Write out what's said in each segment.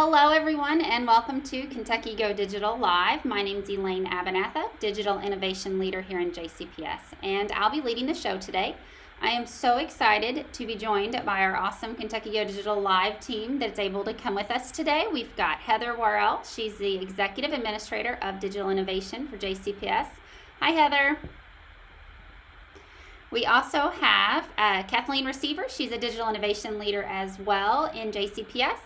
Hello, everyone, and welcome to Kentucky Go Digital Live. My name is Elaine Abenatha, Digital Innovation Leader here in JCPS, and I'll be leading the show today. I am so excited to be joined by our awesome Kentucky Go Digital Live team that's able to come with us today. We've got Heather Worrell. She's the Executive Administrator of Digital Innovation for JCPS. Hi, Heather. We also have Kathleen Receiver. She's a Digital Innovation Leader as well in JCPS.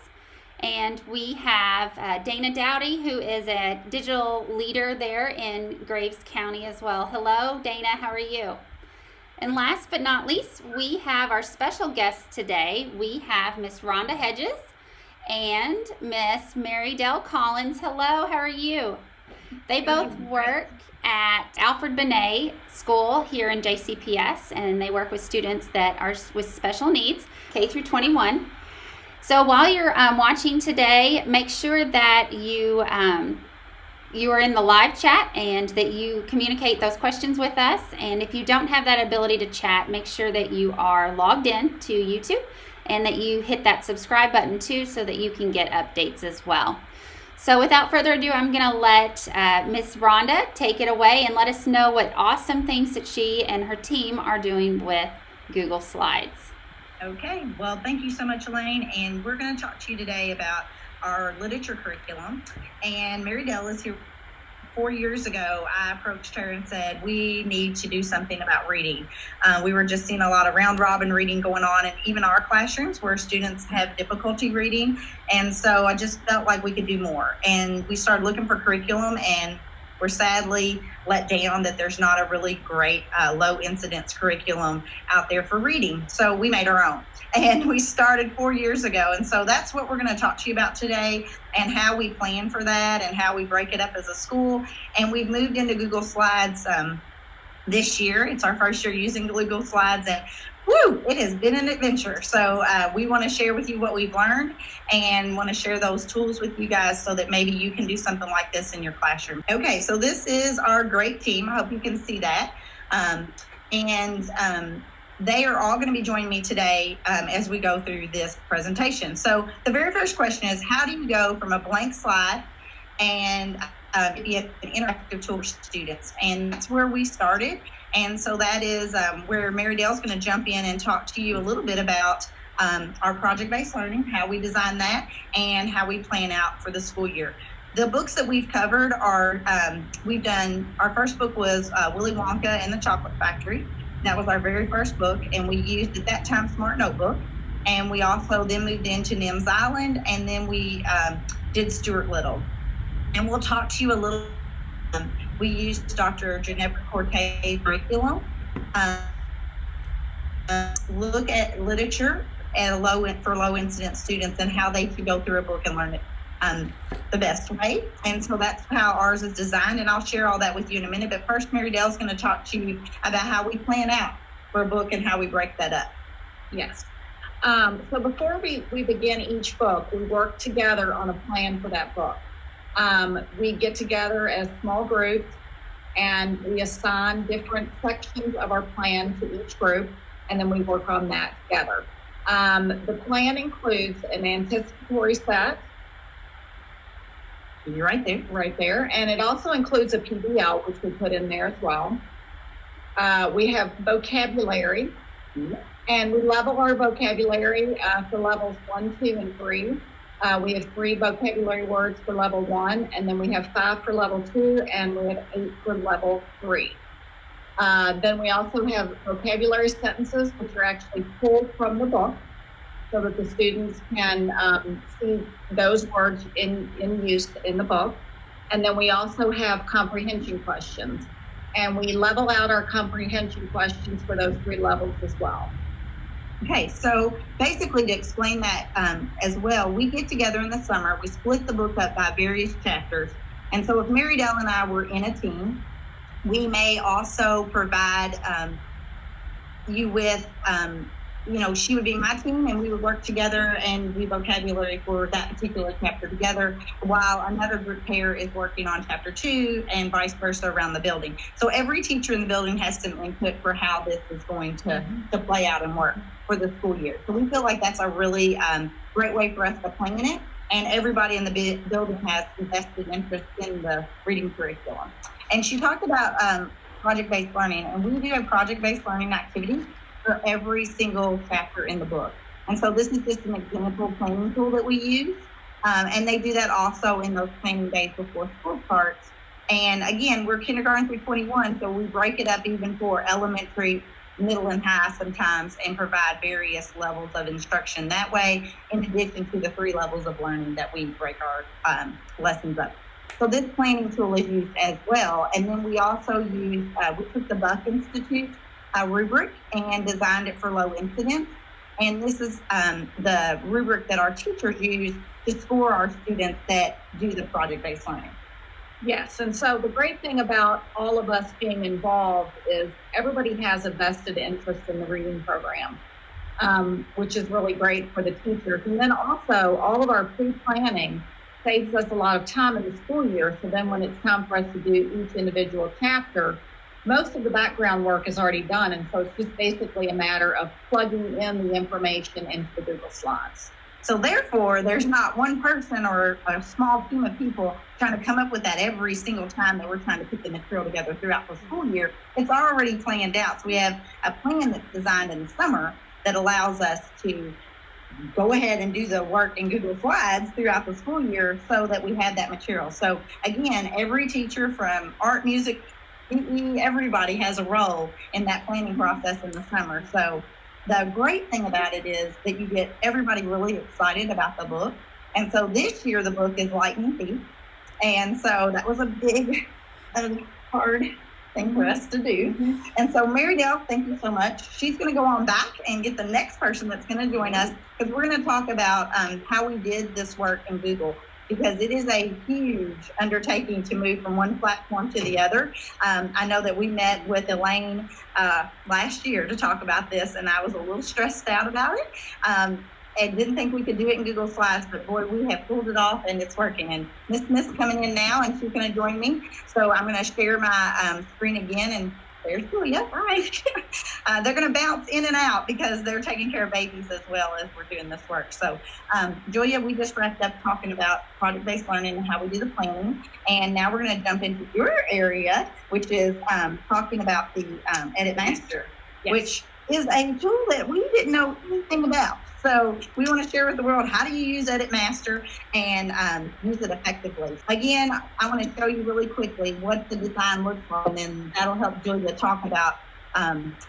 And we have Dana Dowdy, who is a digital leader there in Graves County as well. Hello, Dana, how are you? And last but not least, we have our special guest today. We have Miss Rhonda Hedges and Miss Mary Dell Collins. Hello, how are you? They both work at Alfred Benet School here in JCPS, and they work with students that are with special needs, K through 21. So while you're watching today, make sure that you are in the live chat and that you communicate those questions with us. And if you don't have that ability to chat, make sure that you are logged in to YouTube and that you hit that subscribe button too so that you can get updates as well. So without further ado, I'm going to let Miss Rhonda take it away and let us know what awesome things that she and her team are doing with Google Slides. Okay, well, thank you so much, Elaine, and we're going to talk to you today about our literature curriculum. And Mary Dell is here. 4 years ago, I approached her and said, we need to do something about reading. We were just seeing a lot of round-robin reading going on, and even our classrooms where students have difficulty reading. And so I just felt like we could do more. And we started looking for curriculum, and we're sadly let down that there's not a really great low incidence curriculum out there for reading. So we made our own, and we started 4 years ago. And so that's what we're going to talk to you about today, and how we plan for that and how we break it up as a school. And we've moved into Google Slides this year. It's our first year using Google Slides, and it has been an adventure. So we want to share with you what we've learned and want to share those tools with you guys so that maybe you can do something like this in your classroom. Okay, so this is our great team. I hope you can see that. They are all going to be joining me today as we go through this presentation. So the very first question is, how do you go from a blank slide and be an interactive tool for students? And that's where we started. And so that is where Mary Dell's going to jump in and talk to you a little bit about our project-based learning, how we design that, and how we plan out for the school year. The books that we've covered are, our first book was Willy Wonka and the Chocolate Factory. That was our very first book, and we used at that time Smart Notebook. And we also then moved into Nim's Island, and then we did Stuart Little. And we'll talk to you a little. We used Dr. Ginevra Cortez curriculum. Look at literature for low incidence students and how they can go through a book and learn it the best way. And so that's how ours is designed, and I'll share all that with you in a minute. But first, Mary Dell's going to talk to you about how we plan out for a book and how we break that up. Yes. So before we begin each book, we work together on a plan for that book. We get together as small groups and we assign different sections of our plan to each group, and then we work on that together. The plan includes an anticipatory set. You're right there. Right there. And it also includes a PBL, which we put in there as well. We have vocabulary, and we level our vocabulary for levels 1, 2, and 3. We have 3 vocabulary words for level 1, and then we have 5 for level 2, and we have 8 for level 3. Then we also have vocabulary sentences, which are actually pulled from the book so that the students can see those words in use in the book. And then we also have comprehension questions, and we level out our comprehension questions for those 3 levels as well. Okay, so basically to explain that as well, we get together in the summer, we split the book up by various chapters. And so if Mary Dell and I were in a team, we may also provide you with, she would be my team, and we would work together and do vocabulary for that particular chapter together, while another group pair is working on chapter 2 and vice versa around the building. So every teacher in the building has some input for how this is going to play out and work for the school year. So we feel like that's a really great way for us to plan it. and everybody in the building has invested interest in the reading curriculum. And she talked about project-based learning, and we do have project-based learning activities for every single chapter in the book. And so this is just an example planning tool that we use. And they do that also in those planning days before school starts. And again, we're kindergarten through 21, so we break it up even for elementary, middle, and high sometimes, and provide various levels of instruction that way, in addition to the 3 levels of learning that we break our lessons up. So this planning tool is used as well. And then we also use, we took the Buck Institute rubric and designed it for low incidence. And this is the rubric that our teachers use to score our students that do the project-based learning. Yes, and so the great thing about all of us being involved is everybody has a vested interest in the reading program, which is really great for the teachers. And then also all of our pre-planning saves us a lot of time in the school year. So then when it's time for us to do each individual chapter, most of the background work is already done. And so it's just basically a matter of plugging in the information into the Google Slides. So therefore, there's not one person or a small team of people trying to come up with that every single time that we're trying to put the material together throughout the school year. It's already planned out. So we have a plan that's designed in the summer that allows us to go ahead and do the work in Google Slides throughout the school year so that we have that material. So again, every teacher from art, music, PE, everybody has a role in that planning process in the summer. So the great thing about it is that you get everybody really excited about the book. And so this year the book is Lightning Thief. And so that was a big, hard thing for us to do. And so Mary Dell, thank you so much. She's going to go on back and get the next person that's going to join us, because we're going to talk about how we did this work in Google, because it is a huge undertaking to move from one platform to the other. I know that we met with Elaine last year to talk about this, and I was a little stressed out about it and didn't think we could do it in Google Slides, but boy, we have pulled it off and it's working. And Miss Smith's coming in now, and she's going to join me. So I'm going to share my screen again, and there's Julia. Hi. They're going to bounce in and out because they're taking care of babies as well as we're doing this work. So Julia, we just wrapped up talking about project-based learning and how we do the planning. And now we're going to jump into your area, which is talking about the Edit Master, yes, which is a tool that we didn't know anything about. So we want to share with the world, how do you use Edit Master and use it effectively. Again, I want to show you really quickly what the design looks like, and then that'll help Julia talk about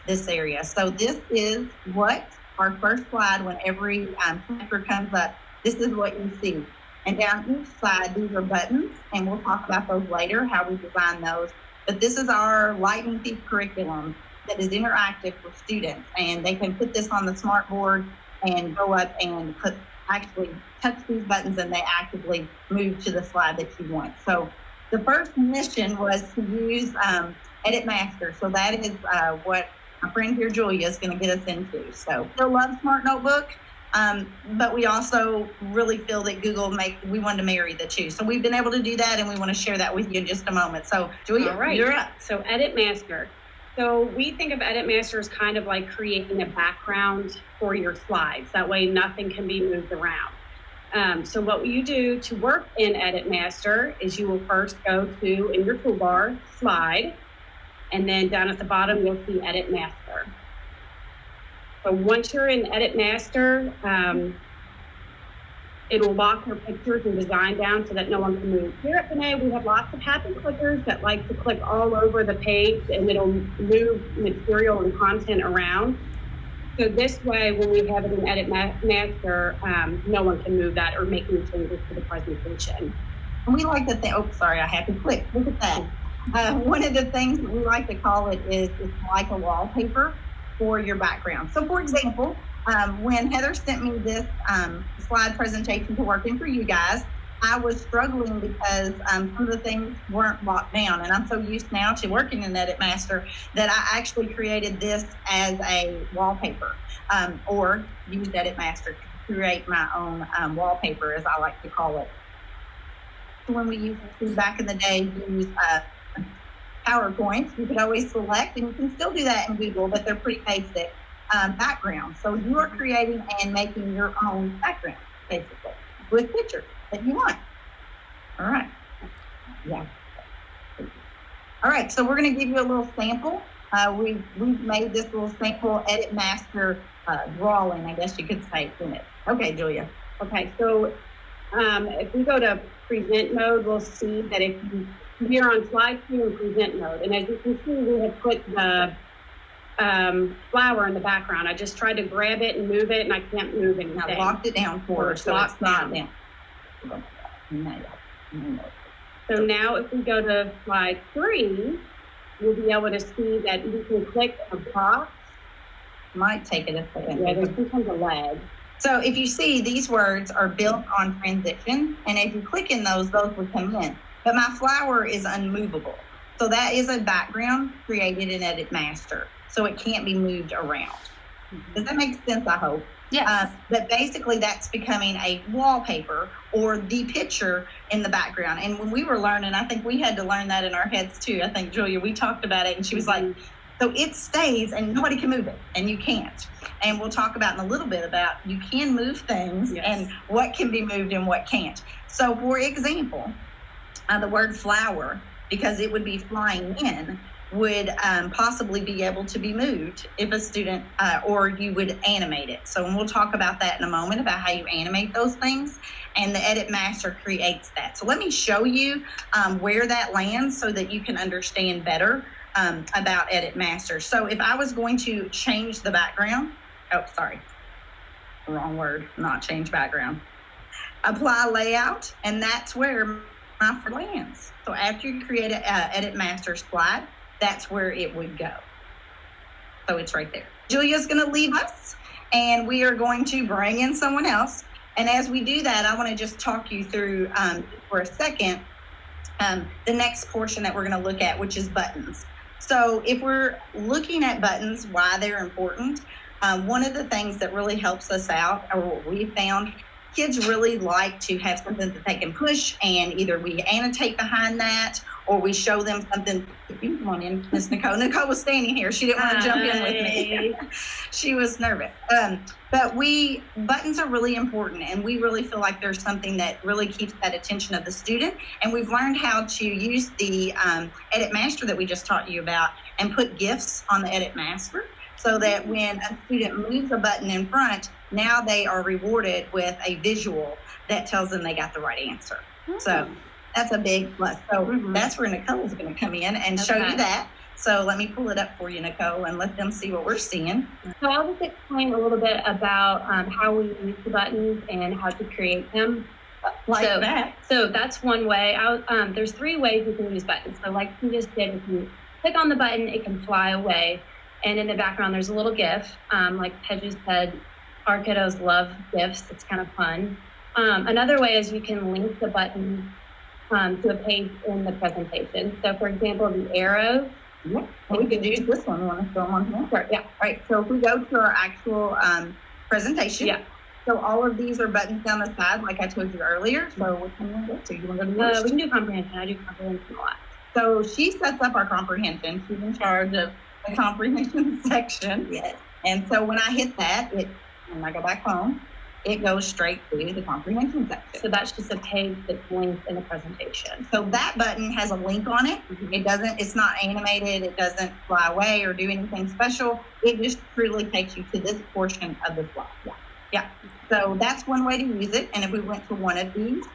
this area. So this is what our first slide, when every chapter comes up, this is what you see. And down each side, these are buttons, and we'll talk about those later, how we design those. But this is our Lightning Thief curriculum that is interactive for students, and they can put this on the smart board and go up and actually touch these buttons, and they actively move to the slide that you want. So the first mission was to use Edit Master. So that is what my friend here, Julia, is going to get us into. So still love Smart Notebook, but we also really feel that we wanted to marry the two. So we've been able to do that, and we want to share that with you in just a moment. So Julia, all right, you're up. So Edit Master. So we think of Edit Master as kind of like creating a background for your slides. That way nothing can be moved around. So what you do to work in Edit Master is you will first go to, in your toolbar, Slide, and then down at the bottom you'll see Edit Master. So once you're in Edit Master, it'll lock your pictures and design down so that no one can move. Here at Benet, we have lots of happy clickers that like to click all over the page, and it'll move material and content around. So this way, when we have it in Edit Master, no one can move that or make any changes to the presentation. And we like to think, oh, sorry, I had to click. Look at that. One of the things that we like to call it is it's like a wallpaper for your background. So for example, when Heather sent me this slide presentation to work in for you guys, I was struggling because some of the things weren't locked down, and I'm so used now to working in Edit Master that I actually created this as a wallpaper, or used Edit Master to create my own wallpaper, as I like to call it. When we used to back in the day use PowerPoint, you could always select, and you can still do that in Google, but they're pretty basic. Background. So you are creating and making your own background, basically. with pictures that you want. All right. Yeah. All right, so we're going to give you a little sample. We've made this little sample Edit Master drawing, I guess you could say, in it. Okay, Julia. Okay, so if we go to present mode, we'll see that if you're on slide 2 in present mode, and as you can see, we have put the flower in the background. I just tried to grab it and move it, and I can't move anything. Now locked it down for her, so it's not down. So now if we go to slide 3, we'll be able to see that we can click a box. Might take it a second. Yeah, there's sometimes a lag. So if you see, these words are built on transition, and if you click in those would come in. But my flower is unmovable. So that is a background created in Edit Master. So it can't be moved around. Does that make sense, I hope? Yes. But basically that's becoming a wallpaper or the picture in the background. And when we were learning, I think we had to learn that in our heads too. I think, Julia, we talked about it and she was like, so it stays and nobody can move it and you can't. And we'll talk about in a little bit about you can move things and what can be moved and what can't. So for example, the word flower, because it would be flying in, would possibly be able to be moved if a student, or you would animate it. So we'll talk about that in a moment, about how you animate those things, and the Edit Master creates that. So let me show you where that lands so that you can understand better about Edit Master. So if I was going to change the background, wrong word, not change background. Apply layout, and that's where my lands. So after you create an Edit Master slide, that's where it would go. So it's right there. Julia's going to leave us, and we are going to bring in someone else. And as we do that, I want to just talk you through for a second the next portion that we're going to look at, which is buttons. So if we're looking at buttons, why they're important, one of the things that really helps us out, or what we found, kids really like to have something that they can push, and either we annotate behind that or we show them something. Come on in, Miss Nicole. Nicole was standing here. She didn't want to jump in with me. She was nervous. But buttons are really important, and we really feel like there's something that really keeps that attention of the student. And we've learned how to use the Edit Master that we just taught you about and put GIFs on the Edit Master, so that when a student moves a button in front, now they are rewarded with a visual that tells them they got the right answer. So that's a big plus. So that's where Nicole's going to come in and show you that. So let me pull it up for you, Nicole, and let them see what we're seeing. So I'll just explain a little bit about how we use the buttons and how to create them. So that's one way. There's 3 ways you can use buttons. So like you just did, if you click on the button, it can fly away. And in the background, there's a little GIF. Like Hedges said, our kiddos love GIFs. It's kind of fun. Another way is you can link the button to a page in the presentation. So for example, the arrows. Yeah. We could use this one. We want to throw them on here. Sure, yeah. All right. So if we go to our actual presentation. Yeah. So all of these are buttons down the side, like I told you earlier. So which one do you want to go to? You want to go to the we can do comprehension. I do comprehension a lot. So she sets up our comprehension. She's in charge of the comprehension section. Yes. And so when I hit that, when I go back home, it goes straight to the comprehension section. So that's just a page that's linked in the presentation. So that button has a link on it. It's not animated. It doesn't fly away or do anything special. It just truly takes you to this portion of the slide. Yeah. So that's one way to use it. And if we went to one of these,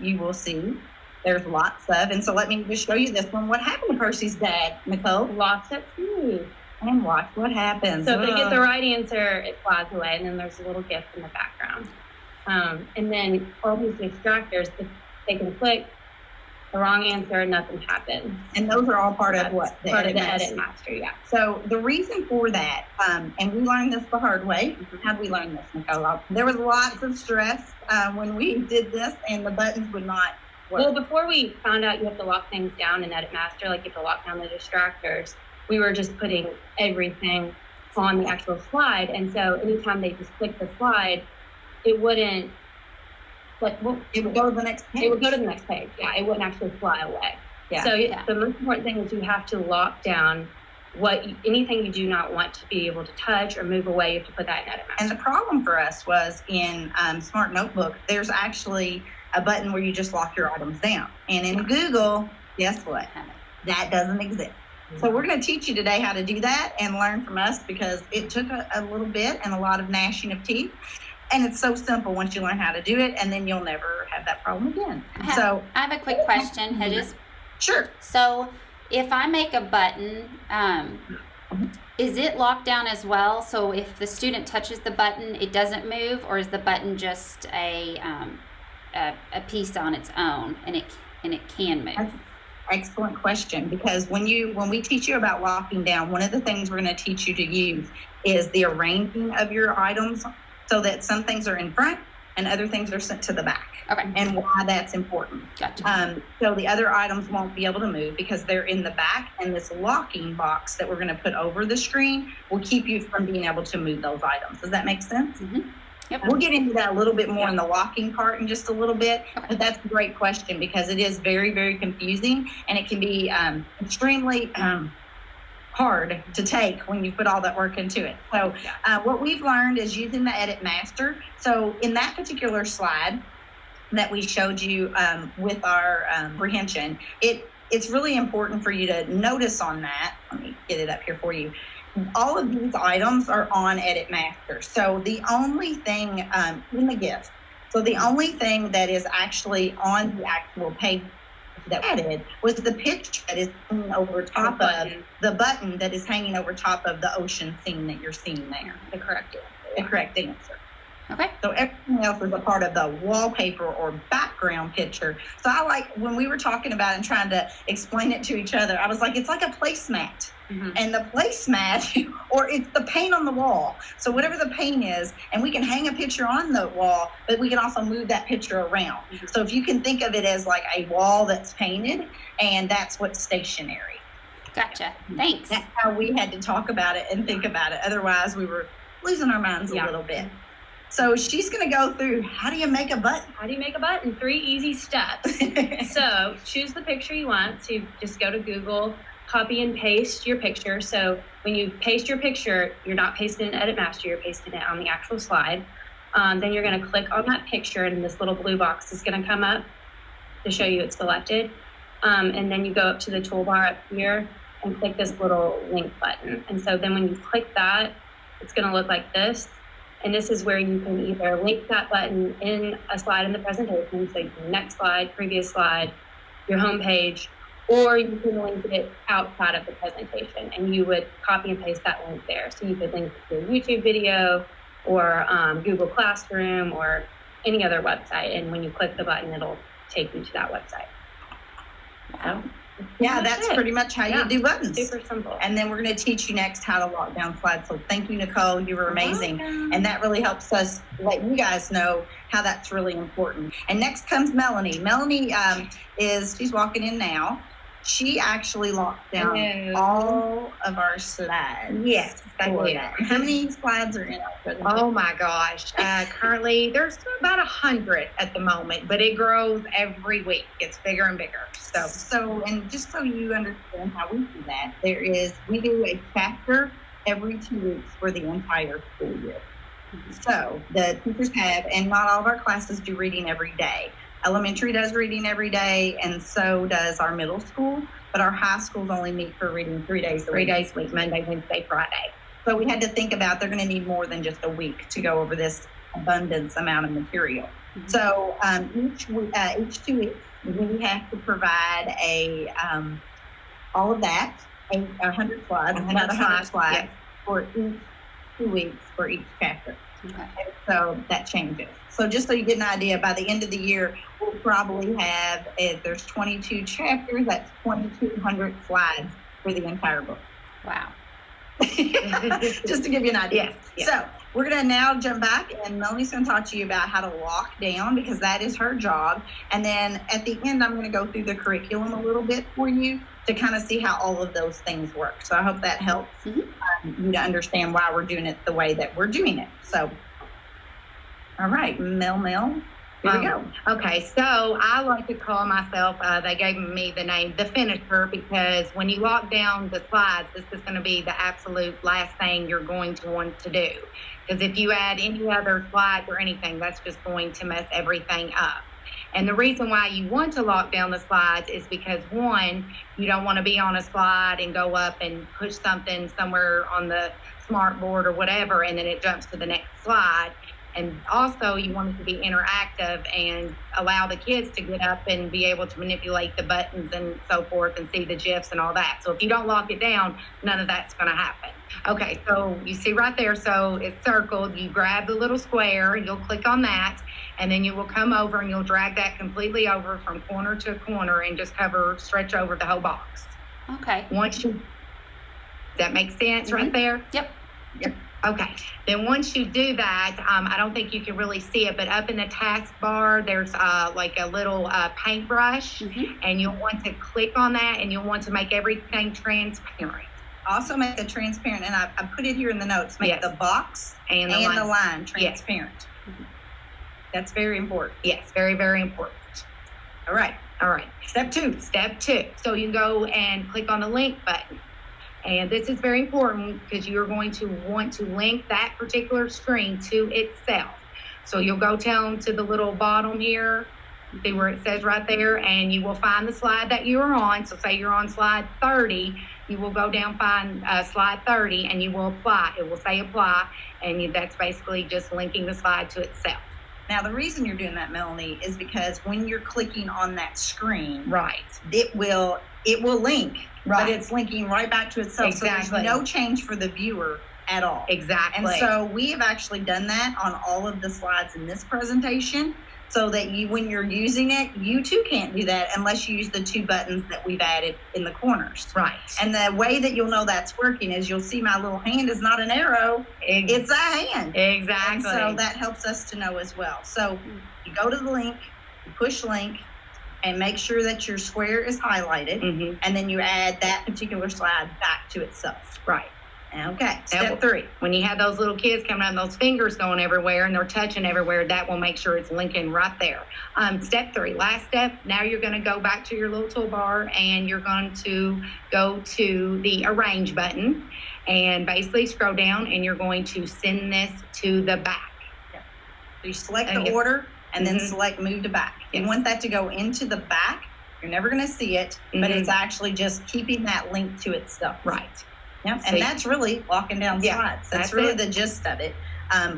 you will see there's lots of, and so let me just show you this one. What happened to Percy's dad, Nicole? Lost at sea. And watch what happens. So if they get the right answer, it flies away, and then there's a little GIF in the background. And then all these distractors, if they can click the wrong answer, nothing happens. And those are all part of what? Part of the Edit Master, yeah. So the reason for that, and we learned this the hard way. How did we learn this, Nicole? There was lots of stress when we did this, and the buttons would not work. Well, before we found out you have to lock things down in Edit Master, like you have to lock down the distractors, we were just putting everything on the actual slide. And so anytime they just click the slide, it wouldn't, it would go to the next page. It would go to the next page. Yeah, it wouldn't actually fly away. Yeah. So the most important thing is you have to lock down anything you do not want to be able to touch or move away, you have to put that in Edit Master. And the problem for us was in Smart Notebook, there's actually a button where you just lock your items down. And in Google, guess what? That doesn't exist. So we're going to teach you today how to do that and learn from us, because it took a little bit and a lot of gnashing of teeth. And it's so simple once you learn how to do it, and then you'll never have that problem again. I have a quick question, Hedges. Sure. So if I make a button, is it locked down as well? So if the student touches the button, it doesn't move, or is the button just a piece on its own, and it can move? Excellent question, because when we teach you about locking down, one of the things we're going to teach you to use is the arranging of your items, so that some things are in front and other things are sent to the back. Okay. And why that's important. Gotcha. So the other items won't be able to move because they're in the back, and this locking box that we're going to put over the screen will keep you from being able to move those items. Does that make sense? Mm-hmm. Yep. We'll get into that a little bit more in the locking part in just a little bit, but that's a great question, because it is very, very confusing, and it can be extremely hard to take when you put all that work into it. So what we've learned is using the Edit Master. So in that particular slide that we showed you with our comprehension, it's really important for you to notice on that. Let me get it up here for you. All of these items are on Edit Master. So the only thing in the gift, so the only thing that is actually on the actual page that added was the picture that is hanging over top of the button that is hanging over top of the ocean scene that you're seeing there. The correct answer. Okay. So everything else is a part of the wallpaper or background picture. So I like, when we were talking about it and trying to explain it to each other, I was like, it's like a placemat. Mm-hmm. And the placemat, or it's the paint on the wall. So whatever the paint is, and we can hang a picture on the wall, but we can also move that picture around. Mm-hmm. So if you can think of it as like a wall that's painted, and that's what's stationary. Gotcha. Thanks. That's how we had to talk about it and think about it. Otherwise, we were losing our minds a little bit. So she's going to go through, how do you make a button? How do you make a button? 3 easy steps. So choose the picture you want. So you just go to Google, copy and paste your picture. So when you paste your picture, you're not pasting it in Edit Master, you're pasting it on the actual slide. Then you're going to click on that picture, and this little blue box is going to come up to show you it's selected. And then you go up to the toolbar up here and click this little link button. And so then when you click that, it's going to look like this. And this is where you can either link that button in a slide in the presentation, so you can next slide, previous slide, your home page, or you can link it outside of the presentation, and you would copy and paste that link there. So you could link it to a YouTube video or Google Classroom or any other website. And when you click the button, it'll take you to that website. Wow. Yeah, that's pretty much how you do buttons. Super simple. And then we're going to teach you next how to lock down slides. So thank you, Nicole. You were amazing. And that really helps us let you guys know how that's really important. And next comes Melanie. Melanie she's walking in now. She actually locked down all of our slides. Yes, I did. How many slides are in our presentation? Oh my gosh. Currently, there's about 100 at the moment, but it grows every week. It's bigger and bigger. So, and just so you understand how we do that, we do a chapter every 2 weeks for the entire school year. So the teachers have, and not all of our classes do reading every day. Elementary does reading every day, and so does our middle school, but our high schools only meet for reading 3 days a week, Monday, Wednesday, Friday. So we had to think about, they're going to need more than just a week to go over this abundance amount of material. Mm-hmm. So each 2 weeks, we have to provide all of that, 100 slides, about 100 slides for each 2 weeks for each chapter. Okay. And so that changes. So just so you get an idea, by the end of the year, we'll probably have, if there's 22 chapters, that's 2,200 slides for the entire book. Wow. Just to give you an idea. Yes. So we're going to now jump back, and Melanie's going to talk to you about how to lock down, because that is her job. And then at the end, I'm going to go through the curriculum a little bit for you to kind of see how all of those things work. So I hope that helps you to understand why we're doing it the way that we're doing it. So, all right, Mel. Here we go. Okay, so I like to call myself, they gave me the name, the finisher, because when you lock down the slides, this is going to be the absolute last thing you're going to want to do. Because if you add any other slides or anything, that's just going to mess everything up. And the reason why you want to lock down the slides is because, one, you don't want to be on a slide and go up and push something somewhere on the smart board or whatever, and then it jumps to the next slide. And also, you want it to be interactive and allow the kids to get up and be able to manipulate the buttons and so forth and see the GIFs and all that. So if you don't lock it down, none of that's going to happen. Okay, so you see right there, so it's circled. You grab the little square, and you'll click on that, and then you will come over and you'll drag that completely over from corner to corner and just stretch over the whole box. Okay. Does that make sense right there? Yep. Okay, then once you do that, I don't think you can really see it, but up in the taskbar, there's like a little paintbrush, and you'll want to click on that, and you'll want to make everything transparent. Also make it transparent, and I put it here in the notes, make the box and the line transparent. Yes. That's very important. Yes, very, very important. All right. Step two. So you go and click on the link button. And this is very important because you're going to want to link that particular screen to itself. So you'll go down to the little bottom here, see where it says right there, and you will find the slide that you are on. So say you're on slide 30, you will go down, find slide 30, and you will apply. It will say apply, and that's basically just linking the slide to itself. Now, the reason you're doing that, Melanie, is because when you're clicking on that screen, right, it will link, right, but it's linking right back to itself. Exactly. So there's no change for the viewer at all. Exactly. And so we have actually done that on all of the slides in this presentation, so that when you're using it, you too can't do that unless you use the two buttons that we've added in the corners. Right. And the way that you'll know that's working is you'll see my little hand is not an arrow, it's a hand. Exactly. And so that helps us to know as well. So you go to the link, you push link, and make sure that your square is highlighted, and then you add that particular slide back to itself. Right. Okay, step 3. When you have those little kids coming out and those fingers going everywhere and they're touching everywhere, that will make sure it's linking right there. Step 3, last step, now you're going to go back to your little toolbar and you're going to go to the arrange button and basically scroll down, and you're going to send this to the back. So you select the order and then select move to back. You want that to go into the back. You're never going to see it, but it's actually just keeping that link to itself. Right. Yep. And that's really locking down slides. That's really the gist of it.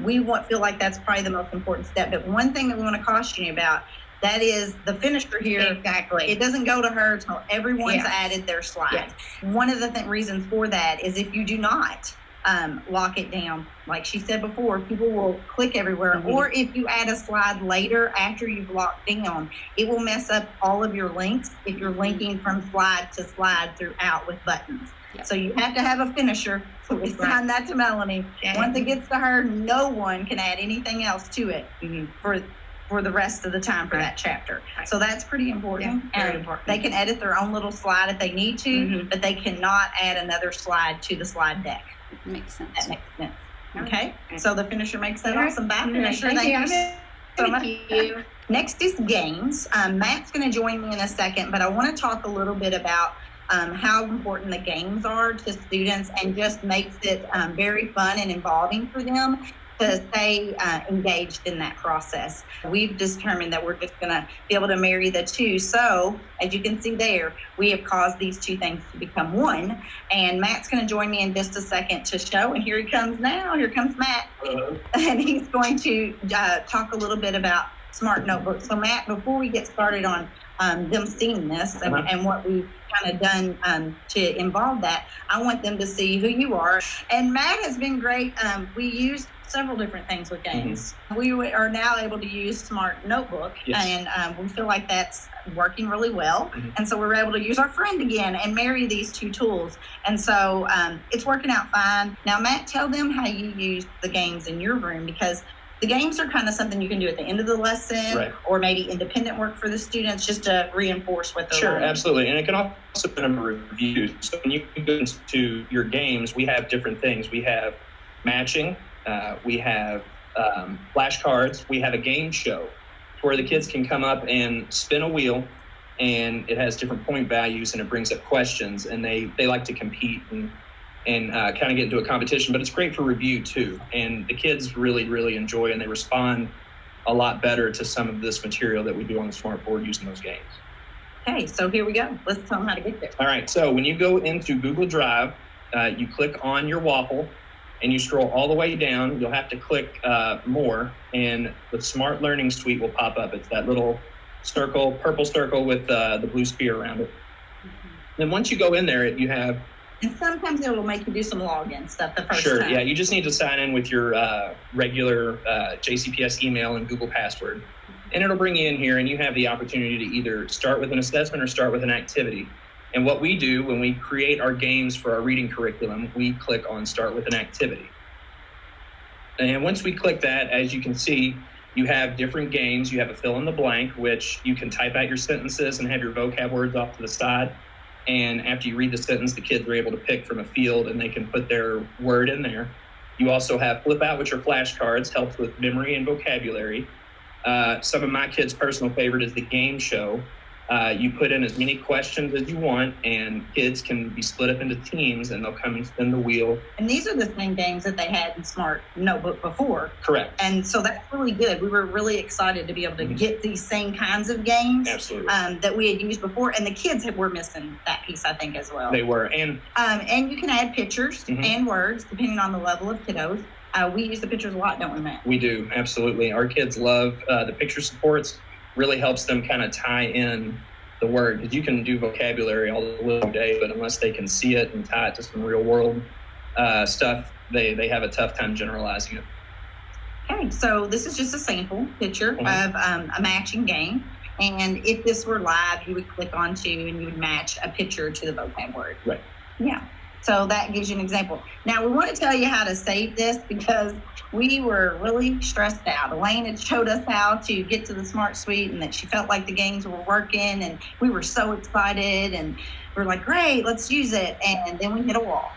We feel like that's probably the most important step. But one thing that we want to caution you about, that is the finisher here. Exactly. It doesn't go to her until everyone's added their slide. Yes. One of the reasons for that is if you do not lock it down, like she said before, people will click everywhere. Or if you add a slide later after you've locked down, it will mess up all of your links if you're linking from slide to slide throughout with buttons. Yep. So you have to have a finisher. So we assign that to Melanie. Once it gets to her, no one can add anything else to it for the rest of the time for that chapter. So that's pretty important. Yeah, very important. They can edit their own little slide if they need to, but they cannot add another slide to the slide deck. Makes sense. That makes sense. Okay. So the finisher makes that All right. awesome. Bye, finisher. Thank you so much. you. Next is games. Matt's going to join me in a second, but I want to talk a little bit about how important the games are to students, and just makes it very fun and involving for them to stay engaged in that process. We've determined that we're just going to be able to marry the two. So as you can see there, we have caused these two things to become one. And Matt's going to join me in just a second to show. And here he comes now. Here comes Matt. Hello. And he's going to talk a little bit about Smart Notebooks. So Matt, before we get started on them seeing this and what we've kind of done to involve that, I want them to see who you are. And Matt has been great. We used several different things with games. We are now able to use Smart Notebook, and we feel like that's working really well. And so we're able to use our friend again and marry these two tools. And so it's working out fine. Now, Matt, tell them how you use the games in your room, because the games are kind of something you can do at the end of the lesson, or maybe independent work for the students, just to reinforce what they're learning. Absolutely. And it can also be a review. So when you go into your games, we have different things. We have matching, we have flashcards, we have a game show. where the kids can come up and spin a wheel, and it has different point values, and it brings up questions, and they like to compete and kind of get into a competition. But it's great for review too, and the kids really enjoy, and they respond a lot better to some of this material that we do on the smart board using those games. Okay, so here we go. Let's tell them how to get there. All right, so when you go into Google Drive, you click on your waffle and you scroll all the way down. You'll have to click more, and the Smart Learning Suite will pop up. It's that little circle, purple circle with the blue sphere around it. Then once you go in there, you have... And sometimes it will make you do some login stuff the first Sure, time. yeah, you just need to sign in with your regular JCPS email and Google password. And it'll bring you in here, and you have the opportunity to either start with an assessment or start with an activity. And what we do when we create our games for our reading curriculum, we click on Start with an Activity. And once we click that, as you can see, you have different games. You have a fill in the blank, which you can type out your sentences and have your vocab words off to the side. And after you read the sentence, the kids are able to pick from a field and they can put their word in there. You also have Flip Out, which are flashcards, helps with memory and vocabulary. Some of my kids' personal favorite is the game show. You put in as many questions as you want, and kids can be split up into teams, and they'll come and spin the wheel. And these are the same games that they had in Smart Notebook before. Correct. And so that's really good. We were really excited to be able to get these same kinds of games. Absolutely. That we had used before, and the kids were missing that piece, I think, as well. They were. And you can add pictures and words depending on the level of kiddos. We use the pictures a lot, don't we, Matt? We do, absolutely. Our kids love the picture supports. Really helps them kind of tie in the word, because you can do vocabulary all day, but unless they can see it and tie it to some real world stuff, they have a tough time generalizing it. Okay, so this is just a sample picture of a matching game. And if this were live, you would click onto and you would match a picture to the vocab word. Right. Yeah. So that gives you an example. Now, we want to tell you how to save this because we were really stressed out. Elaine had showed us how to get to the Smart Suite and that she felt like the games were working, and we were so excited and we're like, great, let's use it. And then we hit a wall.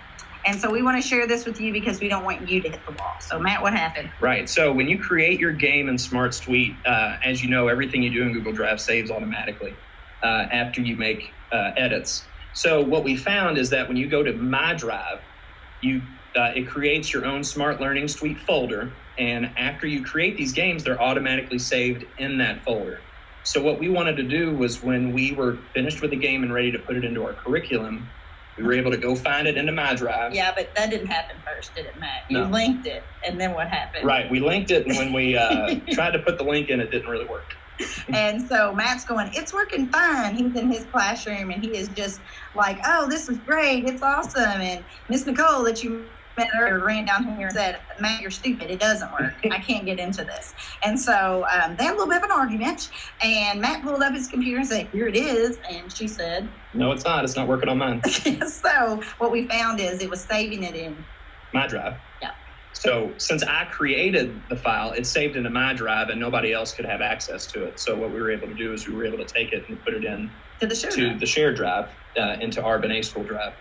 And so we want to share this with you because we don't want you to hit the wall. So Matt, what happened? Right. So when you create your game in Smart Suite, as you know, everything you do in Google Drive saves automatically after you make edits. So what we found is that when you go to My Drive, it creates your own Smart Learning Suite folder. And after you create these games, they're automatically saved in that folder. So what we wanted to do was when we were finished with the game and ready to put it into our curriculum, we were able to go find it into My Drive. Yeah, but that didn't happen first, did it, Matt? You No. linked it, and then what happened? Right. We linked it, and when we tried to put the link in, it didn't really work. And so Matt's going, it's working fine. He's in his classroom and he is just like, oh, this is great. It's awesome. And Miss Nicole that you met earlier ran down here and said, Matt, you're stupid. It doesn't work. I can't get into this. And so they had a little bit of an argument, and Matt pulled up his computer and said, here it is. And she said, no, it's not. It's not working on mine. So what we found is it was saving it in My Drive. Yeah. So since I created the file, it's saved into My Drive and nobody else could have access to it. So what we were able to do is we were able to take it and put it in to the shared drive, into our Benet School Drive.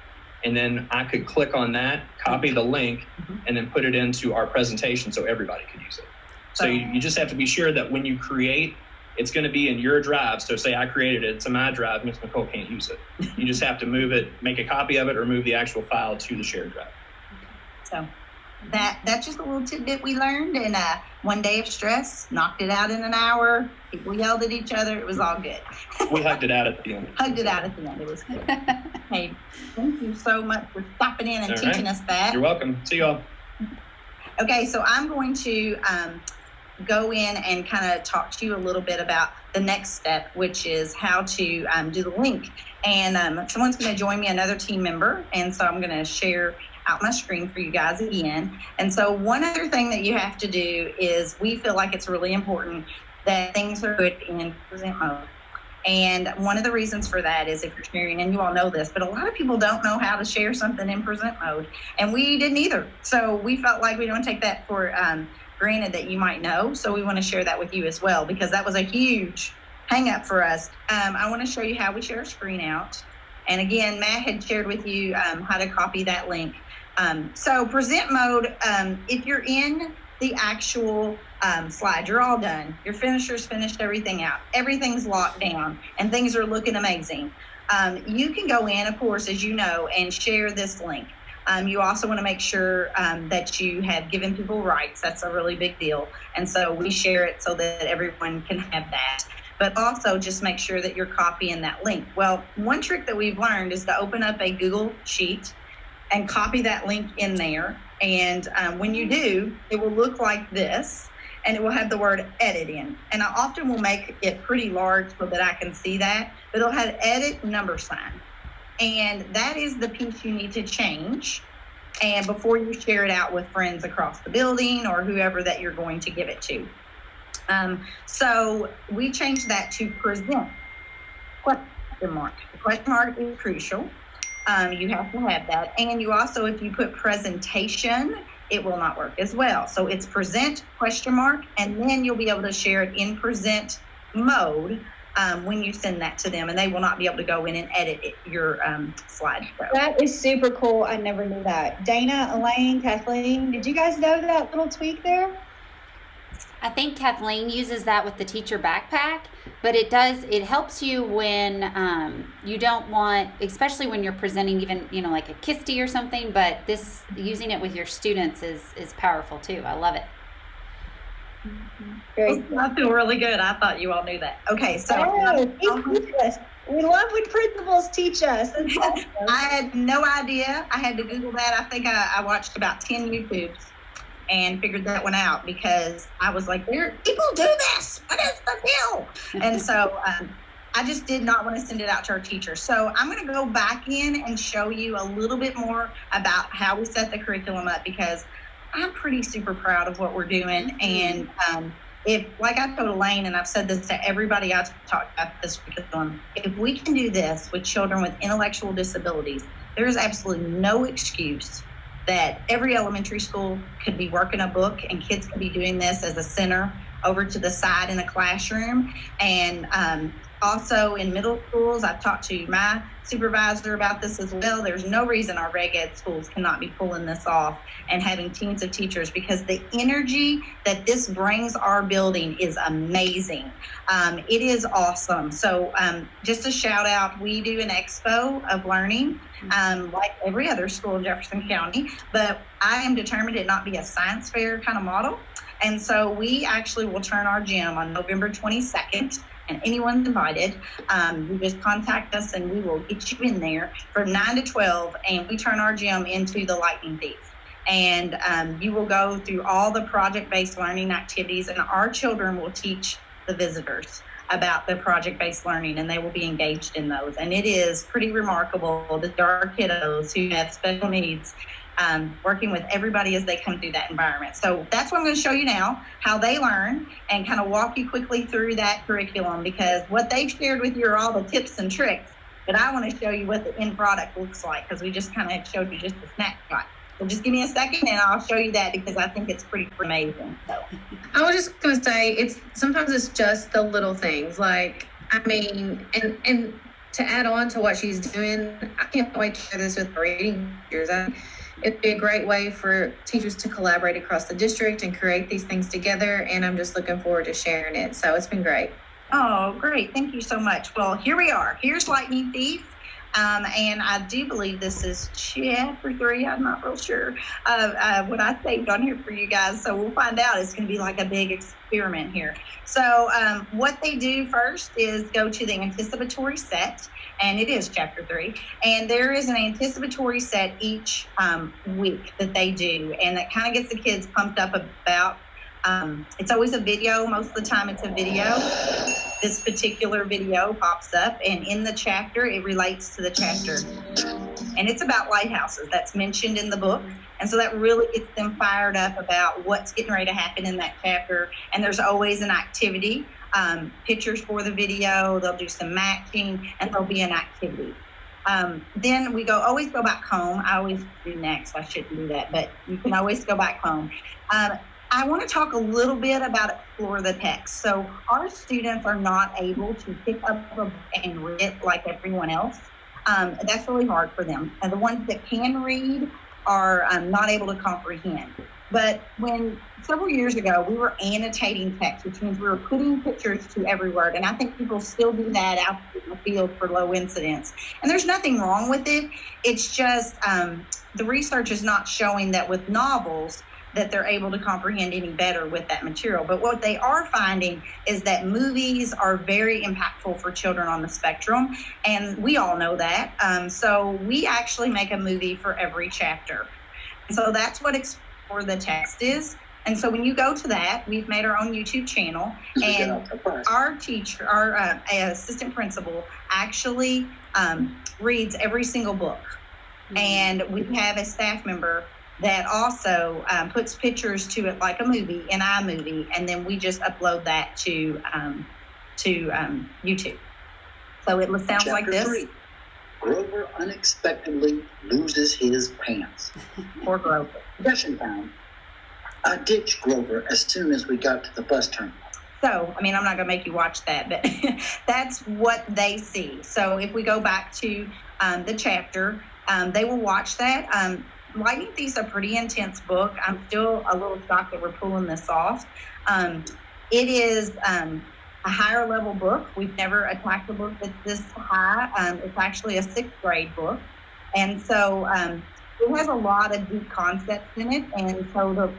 And then I could click on that, copy the link, and then put it into our presentation so everybody could use it. So you just have to be sure that when you create, it's going to be in your drive. So say I created it, it's in My Drive, Miss Nicole can't use it. You just have to move it, make a copy of it, or move the actual file to the shared drive. So that's just a little tidbit we learned, and one day of stress, knocked it out in an hour. People yelled at each other. It was all good. We hugged it out at the end. Hugged it out at the end. It was good. Hey, thank you so much for stopping in and All teaching right. us that. You're welcome. See y'all. Okay, so I'm going to go in and kind of talk to you a little bit about the next step, which is how to do the link. And someone's going to join me, another team member, and so I'm going to share out my screen for you guys again. And so one other thing that you have to do is we feel like it's really important that things are good in present mode. And one of the reasons for that is if you're sharing, and you all know this, but a lot of people don't know how to share something in present mode, and we didn't either. So we felt like we don't take that for granted that you might know. So we want to share that with you as well, because that was a huge hang up for us. I want to show you how we share a screen out. And again, Matt had shared with you how to copy that link. So present mode, if you're in the actual slide. You're all done. Your finisher's finished everything out. Everything's locked down and things are looking amazing. You can go in, of course, as you know, and share this link. You also want to make sure that you have given people rights. That's a really big deal. And so we share it so that everyone can have that. But also just make sure that you're copying that link. Well, one trick that we've learned is to open up a Google Sheet and copy that link in there. And when you do, it will look like this, and it will have the word edit in. And I often will make it pretty large so that I can see that, but it'll have edit $sign. And that is the piece you need to change. And before you share it out with friends across the building or whoever that you're going to give it to. So we changed that to present question mark. The question mark is crucial. You have to have that. And you also, if you put presentation, it will not work as well. So it's present question mark, and then you'll be able to share it in present mode when you send that to them, and they will not be able to go in and edit your slideshow. That is super cool. I never knew that. Dana, Elaine, Kathleen, did you guys know that little tweak there? I think Kathleen uses that with the teacher backpack, but it helps you when you don't want, especially when you're presenting even, like a KIST or something, but using it with your students is powerful too. I love it. I feel really good. I thought you all knew that. Okay, so teach us. We love when principals teach us. That's awesome. I had no idea. I had to Google that. I think I watched about 10 YouTubes and figured that one out because I was like, people do this. What is the deal? And so I just did not want to send it out to our teachers. So I'm going to go back in and show you a little bit more about how we set the curriculum up, because I'm pretty super proud of what we're doing. And if, like I told Elaine, and I've said this to everybody I've talked about this curriculum, if we can do this with children with intellectual disabilities, there is absolutely no excuse that every elementary school could be working a book and kids could be doing this as a center over to the side in a classroom. And also in middle schools, I've talked to my supervisor about this as well. There's no reason our reg ed schools cannot be pulling this off and having teams of teachers, because the energy that this brings our building is amazing. It is awesome. So just a shout out, we do an expo of learning like every other school in Jefferson County, but I am determined it not be a science fair kind of model. And so we actually will turn our gym on November 22nd. And anyone's invited. You just contact us and we will get you in there from 9 to 12, and we turn our gym into the Lightning Thief. And you will go through all the project-based learning activities, and our children will teach the visitors about the project-based learning, and they will be engaged in those. And it is pretty remarkable that there are kiddos who have special needs working with everybody as they come through that environment. So that's what I'm going to show you now, how they learn, and kind of walk you quickly through that curriculum, because what they've shared with you are all the tips and tricks, but I want to show you what the end product looks like, because we just kind of showed you just a snapshot. So just give me a second and I'll show you that, because I think it's pretty amazing. So I was just going to say, sometimes it's just the little things, like, and to add on to what she's doing, I can't wait to share this with reading teachers. It'd be a great way for teachers to collaborate across the district and create these things together, and I'm just looking forward to sharing it. So it's been great. Oh, great. Thank you so much. Well, here we are. Here's Lightning Thief. And I do believe this is chapter 3. I'm not real sure what I saved on here for you guys. So we'll find out. It's going to be like a big experiment here. So what they do first is go to the anticipatory set. And it is chapter 3. And there is an anticipatory set each week that they do. And that kind of gets the kids pumped up about, it's always a video. Most of the time it's a video. This particular video pops up, and in the chapter, it relates to the chapter. And it's about lighthouses. That's mentioned in the book. And so that really gets them fired up about what's getting ready to happen in that chapter. And there's always an activity. Pictures for the video, they'll do some matching, and there'll be an activity. Then we always go back home. I always do next, I shouldn't do that, but you can always go back home. I want to talk a little bit about explore the text. So our students are not able to pick up a book and read it like everyone else. That's really hard for them. And the ones that can read are not able to comprehend. But when several years ago, we were annotating text, which means we were putting pictures to every word. And I think people still do that out in the field for low incidence. And there's nothing wrong with it. It's just the research is not showing that with novels that they're able to comprehend any better with that material. But what they are finding is that movies are very impactful for children on the spectrum. And we all know that. So we actually make a movie for every chapter. So that's what Explore the Text is. And so when you go to that, we've made our own YouTube channel, and our teacher, our assistant principal, actually reads every single book. And we have a staff member that also puts pictures to it like a movie, an iMovie, and then we just upload that to YouTube. So it sounds Chapter like this. 3. Grover unexpectedly loses his pants. Poor Grover. Possession time. I ditched Grover as soon as we got to the bus terminal. So, I mean, I'm not going to make you watch that, but that's what they see. So if we go back to the chapter, they will watch that. Lightning Thief's a pretty intense book. I'm still a little shocked that we're pulling this off. It is a higher level book. We've never attacked a book that's this high. It's actually a 6th grade book. And so it has a lot of deep concepts in it. And so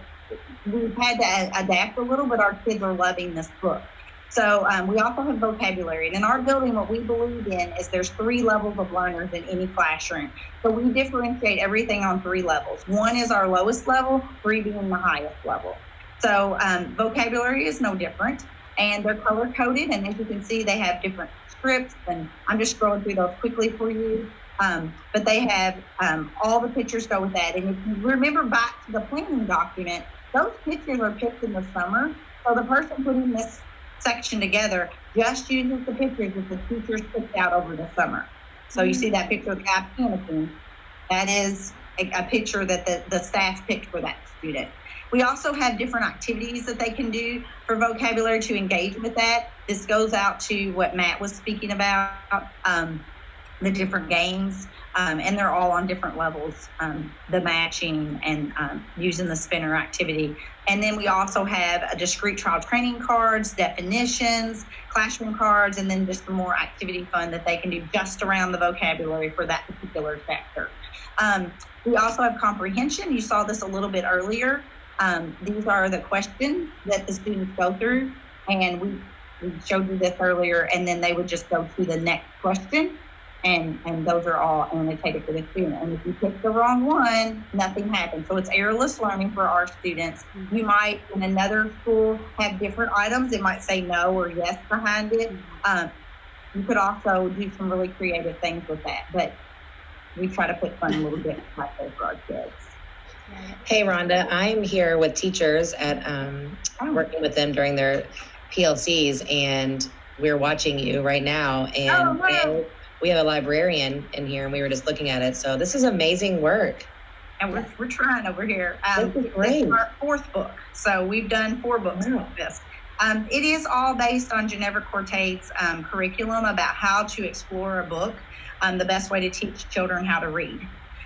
we've had to adapt a little, but our kids are loving this book. So we also have vocabulary. And in our building, what we believe in is there's 3 levels of learners in any classroom. So we differentiate everything on 3 levels. 1 is our lowest level, 3 being the highest level. So vocabulary is no different. And they're color-coded. And as you can see, they have different scripts. And I'm just scrolling through those quickly for you. But they have all the pictures go with that. And if you remember back to the planning document, those pictures are picked in the summer. So the person putting this section together just uses the pictures that the teachers picked out over the summer. So you see that picture of the guy panicking. That is a picture that the staff picked for that student. We also have different activities that they can do for vocabulary to engage with that. This goes out to what Matt was speaking about, the different games, and they're all on different levels, the matching and using the spinner activity. And then we also have a discrete trial training cards, definitions, classroom cards, and then just some more activity fun that they can do just around the vocabulary for that particular chapter. We also have comprehension. You saw this a little bit earlier. These are the questions that the students go through, and we showed you this earlier, and then they would just go to the next question. And those are all annotated for the student. And if you pick the wrong one, nothing happens. So it's errorless learning for our students. You might, in another school, have different items. It might say no or yes behind it. You could also do some really creative things with that. But we try to put fun a little bit like that for our kids. Hey, Rhonda, I'm here with teachers at working with them during their PLCs, and we're watching you right now. And we have a librarian in here, and we were just looking at it. So this is amazing work. And we're trying over here. This is great. This is our 4th book. So we've done 4 books with this. It is all based on Ginevra Cortade's curriculum about how to explore a book, the best way to teach children how to read.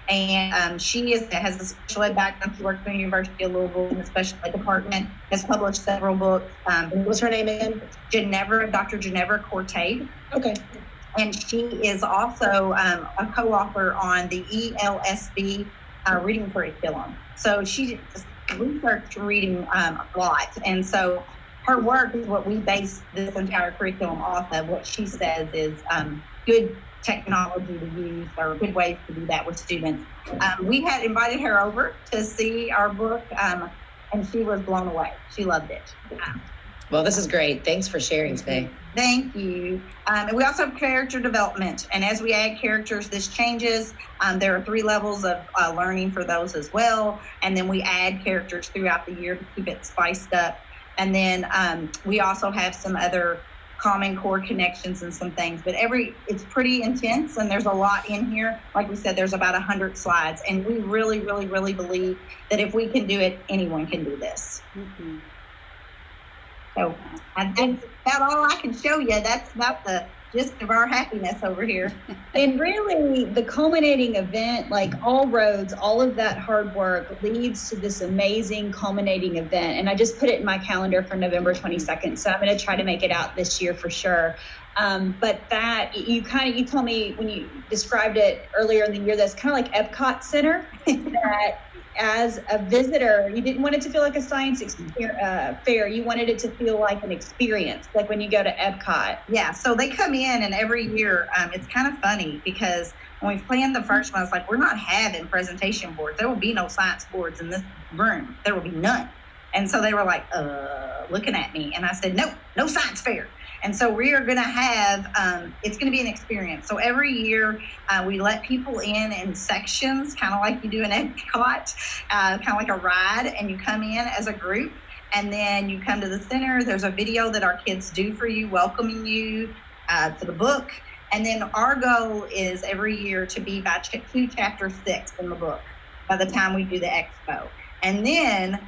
And she has a special ed background. She worked at the University of Louisville in the special ed department, has published several books. What's her name again? Dr. Ginevra Cortade. Okay. And she is also a co-author on the ELSB reading curriculum. So she researched reading a lot. And so her work is what we base this entire curriculum off of. What she says is good technology to use or good ways to do that with students. We had invited her over to see our book, and she was blown away. She loved it. Well, this is great. Thanks for sharing today. Thank you. And we also have character development. And as we add characters, this changes. There are 3 levels of learning for those as well. And then we add characters throughout the year to keep it spiced up. And then we also have some other common core connections and some things. But it's pretty intense, and there's a lot in here. Like we said, there's about 100 slides. And we really, really, really believe that if we can do it, anyone can do this. Mm-hmm. So that's about all I can show you. That's about the gist of our happiness over here. And really, the culminating event, like all roads, all of that hard work leads to this amazing culminating event. And I just put it in my calendar for November 22nd. So I'm going to try to make it out this year for sure. But that you told me when you described it earlier in the year, that's kind of like Epcot Center, that as a visitor, you didn't want it to feel like a science fair. You wanted it to feel like an experience, like when you go to Epcot. Yeah, so they come in, and every year, it's kind of funny because when we planned the first one, it's like, we're not having presentation boards. There will be no science boards in this room. There will be none. And so they were like, looking at me. And I said, no science fair. And so we are going to have, it's going to be an experience. So every year we let people in sections, kind of like you do in Epcot, kind of like a ride, and you come in as a group, and then you come to the center. There's a video that our kids do for you, welcoming you to the book. And then our goal is every year to be by chapter 6 in the book by the time we do the expo. And then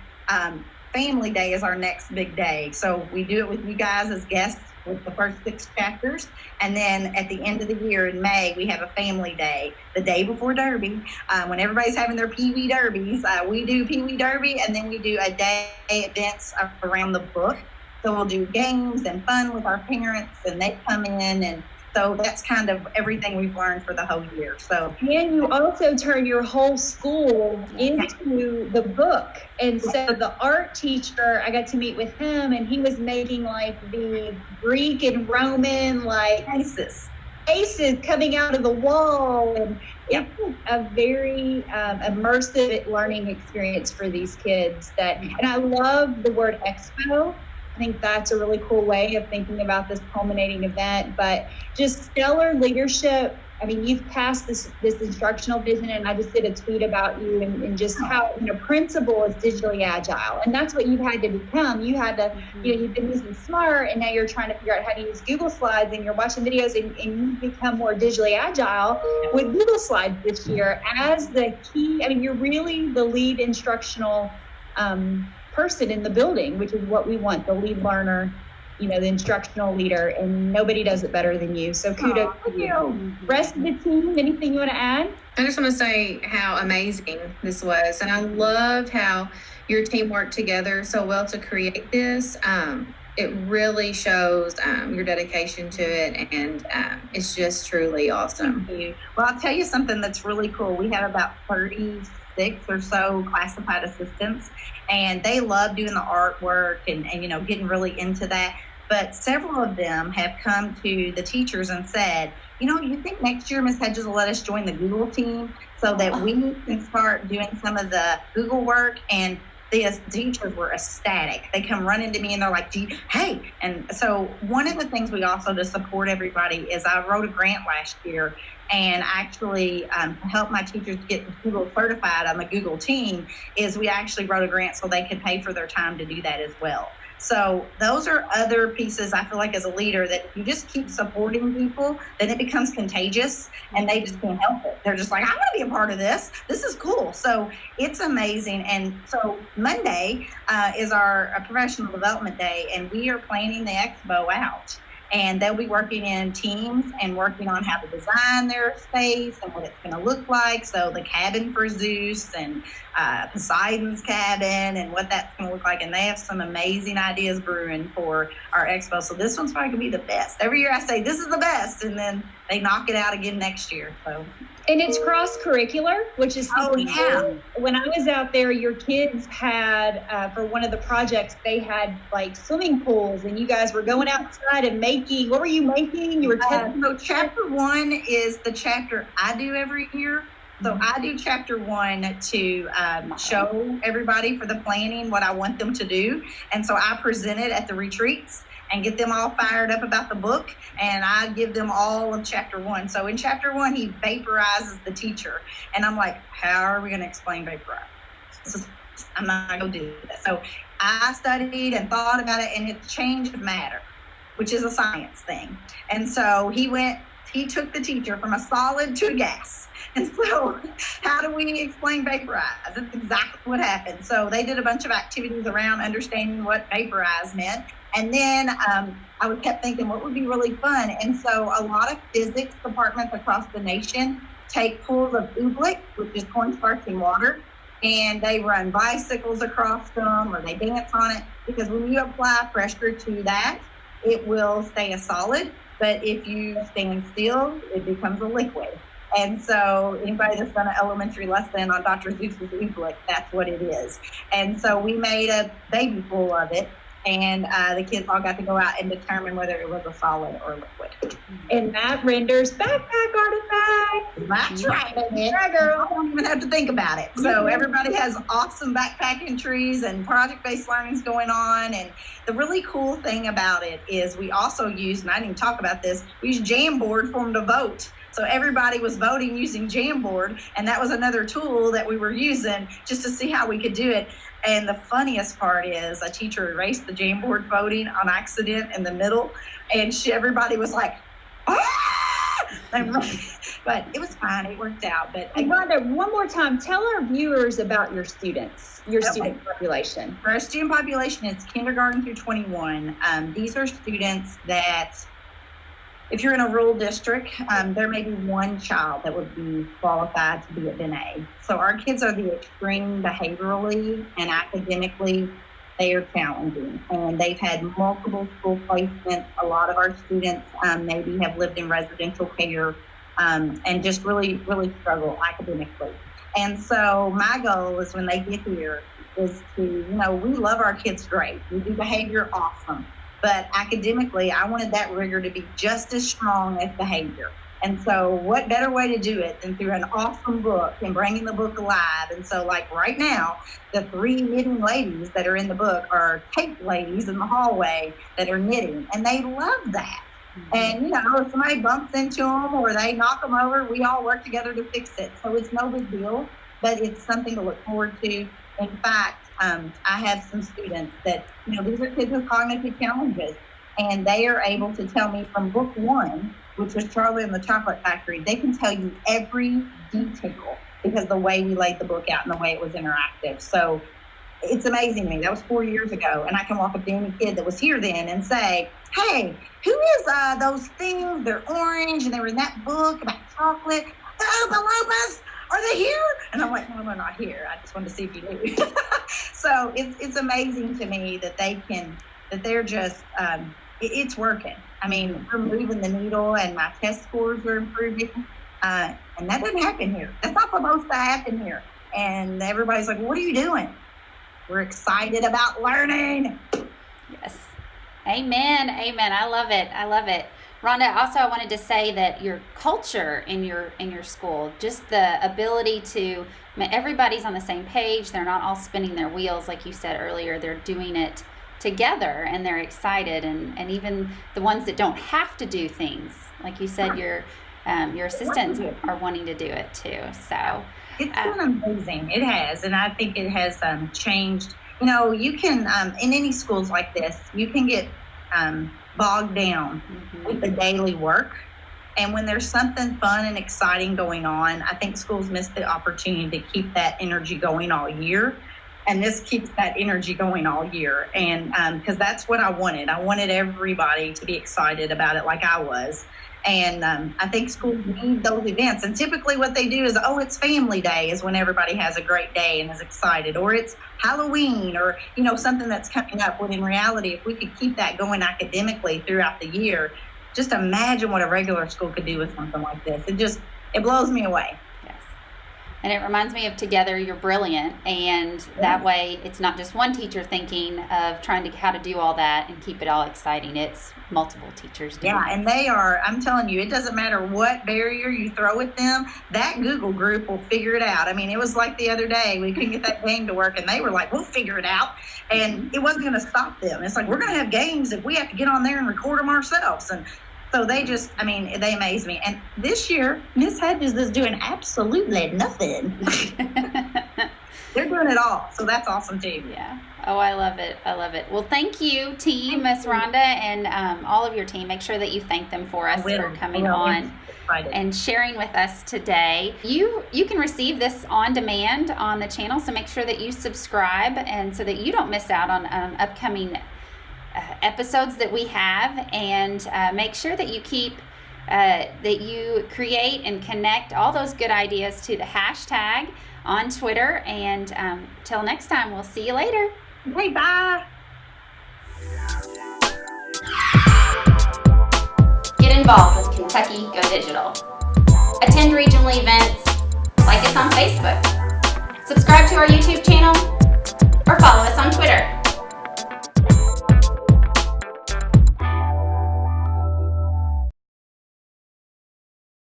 Family Day is our next big day. So we do it with you guys as guests with the first 6 chapters. And then at the end of the year in May, we have a family day, the day before Derby. When everybody's having their Pee Wee Derbies, we do Pee Wee Derby, and then we do a day events around the book. So we'll do games and fun with our parents, and they come in, and so that's kind of everything we've learned for the whole year. So, and you also turn your whole school into the book. And so the art teacher, I got to meet with him, and he was making like the Greek and Roman, like faces coming out of the wall. And it's a very immersive learning experience for these kids. And I love the word expo. I think that's a really cool way of thinking about this culminating event, but just stellar leadership. I mean, you've passed this instructional vision, and I just did a tweet about you and just how, principal is digitally agile. And that's what you've had to become. You had to, you've been using SMART, and now you're trying to figure out how to use Google Slides, and you're watching videos, and you've become more digitally agile with Google Slides this year as the key. I mean, you're really the lead instructional person in the building, which is what we want, the lead learner, the instructional leader, and nobody does it better than you. So kudos to you. Rest of the team, anything you want to add? I just want to say how amazing this was. And I love how your team worked together so well to create this. It really shows your dedication to it, and it's just truly awesome. Thank you. Well, I'll tell you something that's really cool. We have about 36 or so classified assistants, and they love doing the artwork and getting really into that. But several of them have come to the teachers and said, you think next year Ms. Hedges will let us join the Google team so that we can start doing some of the Google work? And the teachers were ecstatic. They come running to me and they're like, hey. And so one of the things we also to support everybody is I wrote a grant last year, and actually help my teachers get Google certified on the Google team, is we actually wrote a grant so they could pay for their time to do that as well. So those are other pieces I feel like as a leader that if you just keep supporting people, then it becomes contagious and they just can't help it. They're just like, I want to be a part of this. This is cool. So it's amazing. And so Monday is our professional development day, and we are planning the expo out. And they'll be working in teams and working on how to design their space and what it's going to look like. So the cabin for Zeus and Poseidon's cabin and what that's going to look like. And they have some amazing ideas brewing for our expo. So this one's probably going to be the best. Every year I say, this is the best. And then they knock it out again next year. So. And it's cross-curricular, which is when I was out there, your kids had, for one of the projects, they had like swimming pools, and you guys were going outside and making, what were you making? You were so chapter 1 is the chapter I do every year. So I do chapter 1 to show everybody for the planning what I want them to do. And so I present it at the retreats and get them all fired up about the book, and I give them all of chapter 1. So in chapter 1, he vaporizes the teacher, and I'm like, how are we going to explain vaporize? I'm not going to do that. So I studied and thought about it, and it's change of matter, which is a science thing. And so he went He took the teacher from a solid to a gas. And so how do we explain vaporize? That's exactly what happened. So they did a bunch of activities around understanding what vaporize meant. And then I kept thinking, what would be really fun? And so a lot of physics departments across the nation take pools of oobleck, which is cornstarch and water, and they run bicycles across them or they dance on it, because when you apply pressure to that, it will stay a solid. But if you stand still, it becomes a liquid. And so anybody that's done an elementary lesson on Dr. Seuss's oobleck, that's what it is. And so we made a baby pool of it, and the kids all got to go out and determine whether it was a solid or liquid. And that renders backpack artifact. That's right, baby. I don't even have to think about it. So everybody has awesome backpack entries and project-based learnings going on. And the really cool thing about it is we also use, and I didn't even talk about this, we use Jamboard for them to vote. So everybody was voting using Jamboard, and that was another tool that we were using just to see how we could do it. And the funniest part is a teacher erased the Jamboard voting on accident in the middle, and everybody was like, ah! But it was fine. It worked out. But Rhonda, one more time, tell our viewers about your students, your student population. Our student population is kindergarten through 21. These are students that, if you're in a rural district, there may be one child that would be qualified to be at BNA. So our kids are the extreme behaviorally and academically, they are challenging. And they've had multiple school placements. A lot of our students maybe have lived in residential care and just really, really struggle academically. And so my goal is when they get here is to, we love our kids great. We do behavior awesome. But academically, I wanted that rigor to be just as strong as behavior. And so what better way to do it than through an awesome book and bringing the book alive? And so like right now, the 3 knitting ladies that are in the book are tape ladies in the hallway that are knitting, and they love that. And, if somebody bumps into them or they knock them over, we all work together to fix it. So it's no big deal, but it's something to look forward to. In fact, I have some students that, these are kids with cognitive challenges, and they are able to tell me from book 1, which was Charlie and the Chocolate Factory, they can tell you every detail because the way we laid the book out and the way it was interactive. So it's amazing to me. That was 4 years ago, and I can walk up to any kid that was here then and say, hey, who is those things? They're orange, and they were in that book about chocolate. Oh, the Lobas! Are they here? And I'm like, no, they're not here. I just wanted to see if you knew. So it's amazing to me that they're just, it's working. I mean, we're moving the needle and my test scores are improving. And that doesn't happen here. That's not supposed to happen here. And everybody's like, what are you doing? We're excited about learning. Yes. Amen. Amen. I love it. I love it. Rhonda, also I wanted to say that your culture in your school, just the ability to, everybody's on the same page. They're not all spinning their wheels like you said earlier. They're doing it together and they're excited, and even the ones that don't have to do things, like you said, your assistants are wanting to do it too. So it's been amazing. It has, and I think it has changed. You can in any schools like this, you can get bogged down with the daily work. And when there's something fun and exciting going on, I think schools miss the opportunity to keep that energy going all year. And this keeps that energy going all year. And because that's what I wanted. I wanted everybody to be excited about it like I was. And I think schools need those events. And typically what they do is, it's family day is when everybody has a great day and is excited. Or it's Halloween or, something that's coming up. When in reality, if we could keep that going academically throughout the year, just imagine what a regular school could do with something like this. It blows me away. Yes. And it reminds me of Together You're Brilliant. And that way it's not just one teacher thinking of trying to how to do all that and keep it all exciting. It's multiple teachers doing it. And they are, I'm telling you, it doesn't matter what barrier you throw at them, that Google group will figure it out. I mean, it was like the other day, we couldn't get that game to work and they were like, we'll figure it out. And it wasn't going to stop them. It's like, we're going to have games if we have to get on there and record them ourselves. And so they just, they amaze me. And this year, Miss Hedges is doing absolutely nothing. they're doing it all. So that's awesome too. Yeah. Oh, I love it. I love it. Well, thank you, team, Miss Rhonda, and all of your team. Make sure that you thank them for us for coming on and sharing with us today. You can receive this on demand on the channel, so make sure that you subscribe and so that you don't miss out on upcoming episodes that we have, and make sure that you keep that you create and connect all those good ideas to the hashtag on Twitter. And till next time, we'll see you later. Okay, bye. Get involved with Kentucky Go Digital. Attend regional events, like us on Facebook, subscribe to our YouTube channel, or follow us on Twitter.